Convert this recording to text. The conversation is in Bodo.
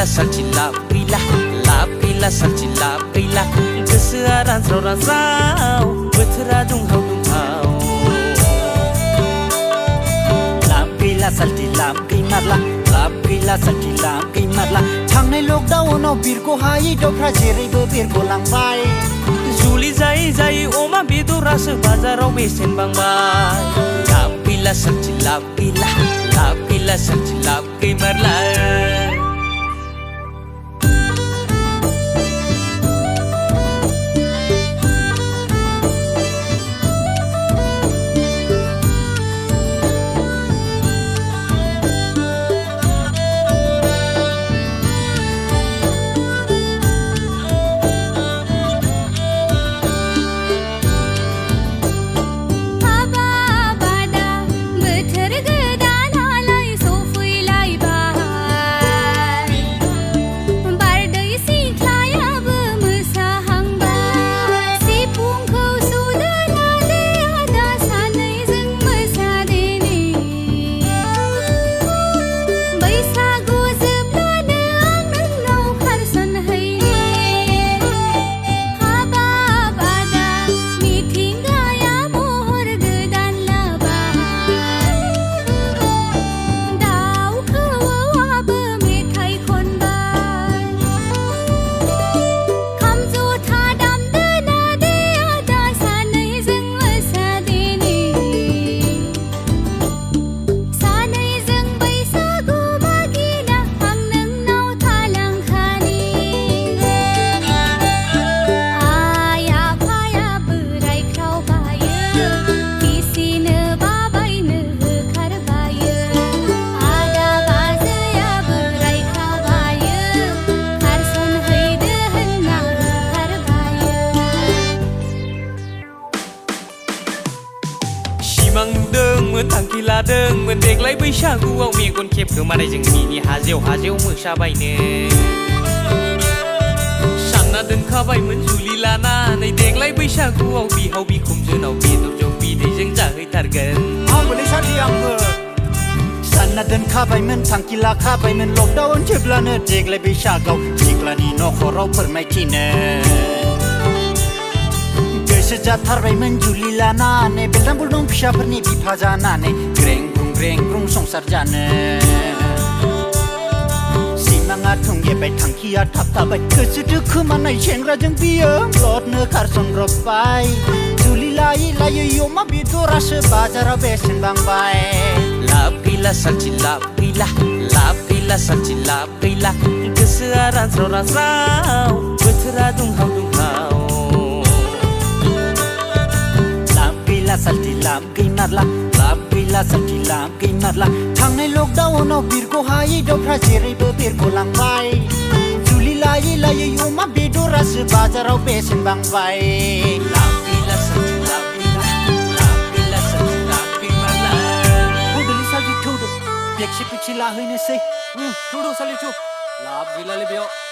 सालथि लाब गैला सालथि लाब गैला गोसोआ रानस्राव रानस्राव बोथोरा दुंहाव दुंहाव लाब गैला सालथि लाब गैमारला लाब गैला सालथि लाब गैमारला थांनाय लकडाउनाव बिरग' हायै दाउफ्रा जेरैबो बिरग'लांबाय जुलि जायै जायै अमा बेदरासो बाजाराव बेसेन बांबाय लाब गैला सालथि लाब गैला सालथि लाब गैमारला सिमांदोंमोन थांखि लादोंमोन देग्लाय बैसागुआव मेगन खेबखोमानाय जों मिनि हाजेव मोसाबायनो सानना दोनखाबायमोन जुलि लानानै देग्लाय बैसागुआव बिहाव बिखुनजोनाव बेदर जौ बिदैजों जाहैथारगोन आंबोलै सालथि आंबो सानना दोनखाबायमोन थांखि लाखाबायमोन लकडाउन जोबब्लानो देग्लाय बैसागआव सिख्लानि नखराव फोरमायथिनो गोसो जाथारबायमोन जुलि लानानै बेलदां बुलदुं फिसाफोरनि बिफा जानानै ग्रें ग्रुं संसार जानो सिमाङा थुंगेबाय थांखिया थाबथाबाय गोसो दोखोमानाय सेंग्राजों बियो लदनो खारसनब्रबबाय जुलि लायै अमा बेदरासो बाजाराव बेसेन बांबाय लाब गैला सालथि लाब गैला सालथि लाब गैला गोसोआ रानस्राव रानस्राव बोथोरा दुंहाव दुंहाव सालथि लाब गैमारला लाब गैला सालथि लाब गैमारला थांनाय लकडाउनाव बिरग' हायै दाउफ्रा जेरैबो बिरग'लांबाय जुलि लायै अमा बेदरासो बाजाराव बेसेन बांबाय लाब गैला सालथि लाब गैला सालथि लाब गैमारला थौदोलै सालथि थौदो पेक्सि लाहैनोसै थौदो सालथि थौ लाब गैलालै बेयाव